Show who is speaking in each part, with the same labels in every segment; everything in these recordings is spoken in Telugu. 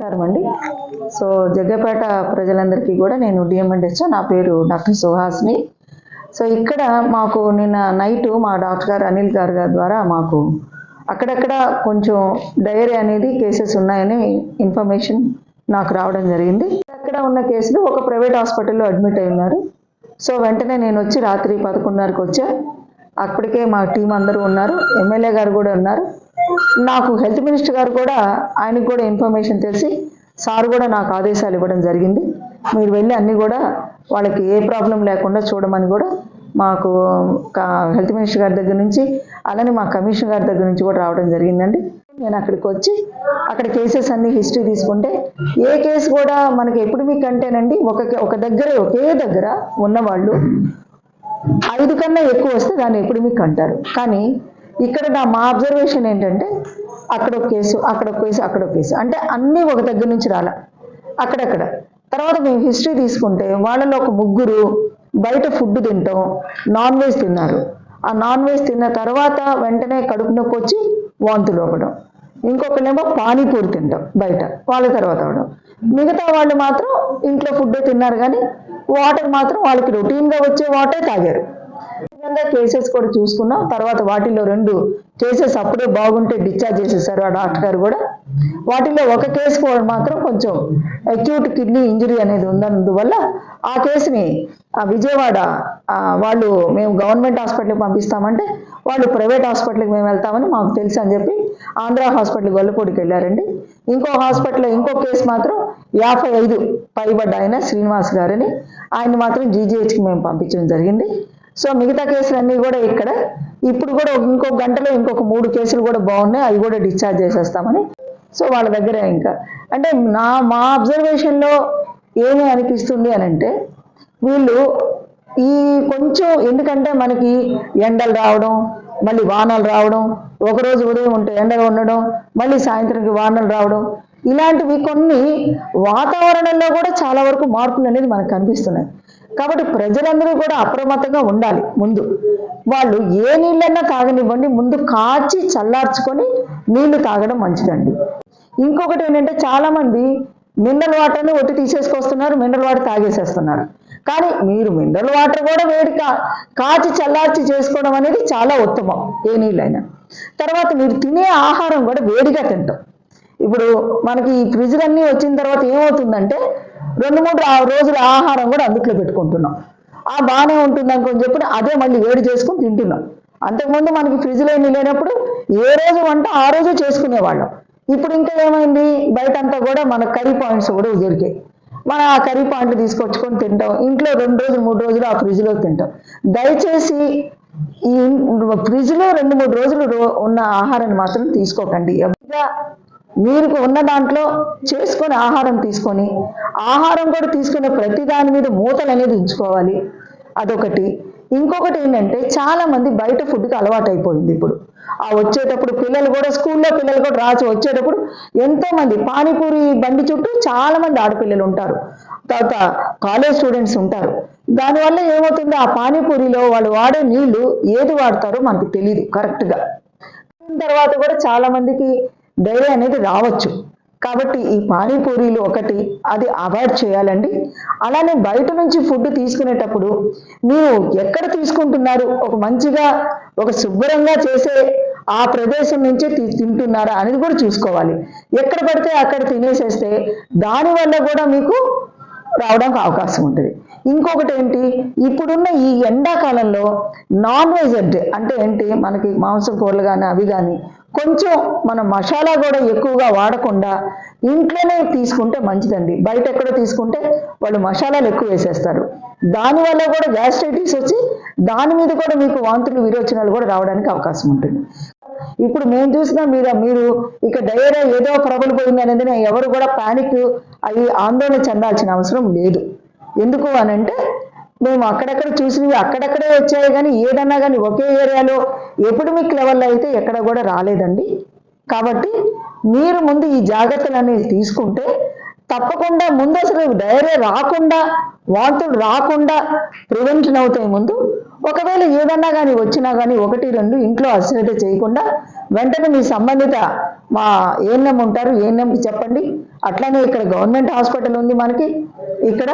Speaker 1: నమస్కారం అండి. సో జగ్గపేట ప్రజలందరికీ కూడా నేను డిఎంఎండ్హెచ్ఓ, నా పేరు డాక్టర్ సుహాస్ని. సో ఇక్కడ మాకు నిన్న నైట్ మా డాక్టర్ గారు అనిల్ గారు ద్వారా మాకు అక్కడక్కడ కొంచెం డయేరియా అనేది కేసెస్ ఉన్నాయని ఇన్ఫర్మేషన్ నాకు రావడం జరిగింది. అక్కడ ఉన్న కేసులు ఒక ప్రైవేట్ హాస్పిటల్లో అడ్మిట్ అయి ఉన్నారు. సో వెంటనే నేను వచ్చి రాత్రి 11:30కి వచ్చా. అప్పటికే మా టీం అందరూ ఉన్నారు, ఎమ్మెల్యే గారు కూడా ఉన్నారు. నాకు హెల్త్ మినిస్టర్ గారు కూడా, ఆయనకు కూడా ఇన్ఫర్మేషన్ తెలిసి సార్ కూడా నాకు ఆదేశాలు ఇవ్వడం జరిగింది. మీరు వెళ్ళి అన్నీ కూడా వాళ్ళకి ఏ ప్రాబ్లం లేకుండా చూడమని కూడా మాకు హెల్త్ మినిస్టర్ గారి దగ్గర నుంచి, అలానే మా కమిషనర్ గారి దగ్గర నుంచి కూడా రావడం జరిగిందండి. నేను అక్కడికి వచ్చి అక్కడ కేసెస్ అన్ని హిస్టరీ తీసుకుంటే ఏ కేసు కూడా మనకి ఎపిడమిక్ అంటేనండి ఒకే దగ్గర ఉన్నవాళ్ళు 5 కన్నా ఎక్కువ వస్తే దాన్ని ఎపిడమిక్ అంటారు. కానీ ఇక్కడ మా అబ్జర్వేషన్ ఏంటంటే అక్కడ ఒక కేసు, అక్కడ ఒక కేసు, అక్కడ ఒక కేసు, అంటే అన్నీ ఒక దగ్గర నుంచి రాలా, అక్కడక్కడ. తర్వాత మేము హిస్టరీ తీసుకుంటే వాళ్ళలో ఒక 3 బయట ఫుడ్ తింటాం, నాన్ వెజ్ తిన్నారు. ఆ నాన్ వెజ్ తిన్న తర్వాత వెంటనే కడుపు నొప్పి వచ్చి వాంతులు అవ్వడం. ఇంకొకళ్ళేమో పానీపూరి తింటాం బయట, వాళ్ళ తర్వాత అవ్వడం. మిగతా వాళ్ళు మాత్రం ఇంట్లో ఫుడ్ తిన్నారు, కానీ వాటర్ మాత్రం వాళ్ళకి రొటీన్గా వచ్చే వాటర్ తాగారు. కేసెస్ కూడా చూసుకున్నాం. తర్వాత వాటిలో 2 కేసెస్ అప్పుడే బాగుంటే డిశ్చార్జ్ చేసేసారు ఆ డాక్టర్ గారు కూడా. వాటిలో ఒక కేసు కూడా మాత్రం కొంచెం అక్యూట్ కిడ్నీ ఇంజరీ అనేది ఉన్నందువల్ల ఆ కేసుని విజయవాడ వాళ్ళు మేము గవర్నమెంట్ హాస్పిటల్కి పంపిస్తామంటే వాళ్ళు ప్రైవేట్ హాస్పిటల్కి మేము వెళ్తామని మాకు తెలుసు అని చెప్పి ఆంధ్ర హాస్పిటల్ గొల్లపూడికి వెళ్ళారండి. ఇంకో హాస్పిటల్లో ఇంకో కేసు మాత్రం 55 పైబడ్డ ఆయన శ్రీనివాస్ గారని, ఆయన మాత్రం జీజీహెచ్కి మేము పంపించడం జరిగింది. సో మిగతా కేసులన్నీ కూడా ఇక్కడ ఇప్పుడు కూడా ఇంకొక గంటలో ఇంకొక 3 కేసులు కూడా బాగున్నాయి, అవి కూడా డిశ్చార్జ్ చేసేస్తామని. సో వాళ్ళ దగ్గర ఇంకా అంటే మా అబ్జర్వేషన్లో ఏమి అనిపిస్తుంది అని అంటే వీళ్ళు ఈ కొంచెం, ఎందుకంటే మనకి ఎండలు రావడం, మళ్ళీ వానలు రావడం, ఒకరోజు ఉదయం ఉంటే ఎండలు ఉండడం, మళ్ళీ సాయంత్రంకి వానలు రావడం, ఇలాంటివి కొన్ని వాతావరణంలో కూడా చాలా వరకు మార్పులు అనేది మనకు కనిపిస్తున్నాయి. కాబట్టి ప్రజలందరూ కూడా అప్రమత్తంగా ఉండాలి. ముందు వాళ్ళు ఏ నీళ్ళన్నా తాగనివ్వండి, ముందు కాచి చల్లార్చుకొని నీళ్లు తాగడం మంచిదండి. ఇంకొకటి ఏంటంటే చాలామంది మినరల్ వాటర్ని ఒట్టి తీసేసుకొస్తున్నారు, మినరల్ వాటర్ తాగేసేస్తున్నారు. కానీ మీరు మినరల్ వాటర్ కూడా వేడి కాచి చల్లార్చి చేసుకోవడం అనేది చాలా ఉత్తమం, ఏ నీళ్ళైనా. తర్వాత మీరు తినే ఆహారం కూడా వేడిగా తింటాం. ఇప్పుడు మనకి ఈ ఫ్రిడ్జ్లన్నీ వచ్చిన తర్వాత ఏమవుతుందంటే 2-3 రోజుల ఆహారం కూడా అందుట్లో పెట్టుకుంటున్నాం. బాగానే ఉంటుంది అనుకుని చెప్పి అదే మళ్ళీ వేడి చేసుకుని తింటున్నాం. అంతకుముందు మనకి ఫ్రిడ్జ్లో ఏమీ లేనప్పుడు ఏ రోజు వంట ఆ రోజు చేసుకునేవాళ్ళం. ఇప్పుడు ఇంకా ఏమైంది, బయటంతా కూడా మన కర్రీ పాయింట్స్ కూడా దొరికాయి. మనం ఆ కర్రీ పాయింట్లు తీసుకొచ్చుకొని తింటాం. ఇంట్లో 2 రోజులు 3 రోజులు ఆ ఫ్రిడ్జ్లో తింటాం. దయచేసి ఈ ఫ్రిడ్జ్లో 2-3 రోజులు ఉన్న ఆహారాన్ని మాత్రం తీసుకోకండి. మీరు ఉన్న దాంట్లో చేసుకొని ఆహారం తీసుకొని, ఆహారం కూడా తీసుకునే ప్రతి దాని మీద మూతలు అనేది ఉంచుకోవాలి, అదొకటి. ఇంకొకటి ఏంటంటే చాలా మంది బయట ఫుడ్కి అలవాటు అయిపోయింది. ఇప్పుడు వచ్చేటప్పుడు పిల్లలు కూడా, స్కూల్లో పిల్లలు కూడా రాసి వచ్చేటప్పుడు ఎంతో మంది పానీపూరి బండి చుట్టూ చాలా మంది ఆడపిల్లలు ఉంటారు, తర్వాత కాలేజ్ స్టూడెంట్స్ ఉంటారు. దానివల్ల ఏమవుతుంది, ఆ పానీపూరిలో వాళ్ళు వాడే నీళ్లు ఏది వాడతారో మనకు తెలియదు కరెక్ట్గా. తర్వాత కూడా చాలా మందికి డైరియా అనేది రావచ్చు. కాబట్టి ఈ పానీపూరీలు ఒకటి, అది అవాయిడ్ చేయాలండి. అలానే బయట నుంచి ఫుడ్ తీసుకునేటప్పుడు మీరు ఎక్కడ తీసుకుంటున్నారు, ఒక మంచిగా ఒక శుభ్రంగా చేసే ఆ ప్రదేశం నుంచే తింటున్నారా అనేది కూడా చూసుకోవాలి. ఎక్కడ పడితే అక్కడ తినేసేస్తే దానివల్ల కూడా మీకు రావడానికి అవకాశం ఉంటుంది. ఇంకొకటి ఏంటి, ఇప్పుడున్న ఈ ఎండాకాలంలో నాన్ వెజ్ అంటే ఏంటి, మనకి మాంసం కూరలు కానీ అవి కానీ కొంచెం మనం మసాలా కూడా ఎక్కువగా వాడకుండా ఇంట్లోనే తీసుకుంటే మంచిదండి. బయట ఎక్కడో తీసుకుంటే వాళ్ళు మసాలాలు ఎక్కువ వేసేస్తారు. దానివల్ల కూడా గ్యాస్ట్రైటిస్ వచ్చి దాని మీద కూడా మీకు వాంతులు విరోచనాలు కూడా రావడానికి అవకాశం ఉంటుంది. ఇప్పుడు మేము చూసినా మీరు ఇక డయేరియా ఏదో ప్రబలిపోయింది అనేది ఎవరు కూడా ప్యానిక్ అవి ఆందోళన చెందాల్సిన అవసరం లేదు. ఎందుకు అనంటే మేము అక్కడక్కడ చూసినవి అక్కడక్కడే వచ్చాయి, కానీ ఏదన్నా కానీ ఒకే ఏరియాలో ఎపిడమిక్ లెవెల్లో అయితే ఎక్కడ కూడా రాలేదండి. కాబట్టి మీరు ముందు ఈ జాగ్రత్తలు అనేవి తీసుకుంటే తప్పకుండా ముందు అసలు డైరియా రాకుండా, వాంతులు రాకుండా ప్రివెన్షన్ అవుతాయి ముందు. ఒకవేళ ఏదన్నా కానీ వచ్చినా కానీ 1-2 ఇంట్లో అశ్రద్ధ చేయకుండా వెంటనే మీ సంబంధిత మా ఏఎన్ఎం ఉంటారు, ఏఎన్ఎంకి చెప్పండి. అట్లానే ఇక్కడ గవర్నమెంట్ హాస్పిటల్ ఉంది మనకి ఇక్కడ.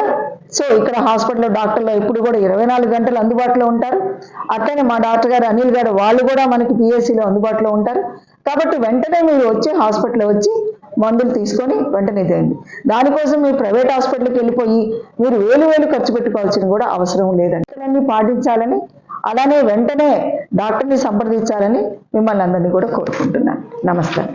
Speaker 1: సో ఇక్కడ హాస్పిటల్లో డాక్టర్లు ఎప్పుడు కూడా 24 గంటలు అందుబాటులో ఉంటారు. అట్లనే మా డాక్టర్ గారు అనిల్ గారు వాళ్ళు కూడా మనకి పిఎస్సిలో అందుబాటులో ఉంటారు. కాబట్టి వెంటనే మీరు వచ్చి హాస్పిటల్ వచ్చి మందులు తీసుకొని వెంటనే చేయండి. దానికోసం మీరు ప్రైవేట్ హాస్పిటల్కి వెళ్ళిపోయి మీరు వేలు ఖర్చు పెట్టుకోవాల్సిన కూడా అవసరం లేదండి. అన్నీ పాటించాలని, అలానే వెంటనే డాక్టర్ని సంప్రదించాలని మిమ్మల్ని అందరినీ కూడా కోరుకుంటున్నాను. నమస్కారం.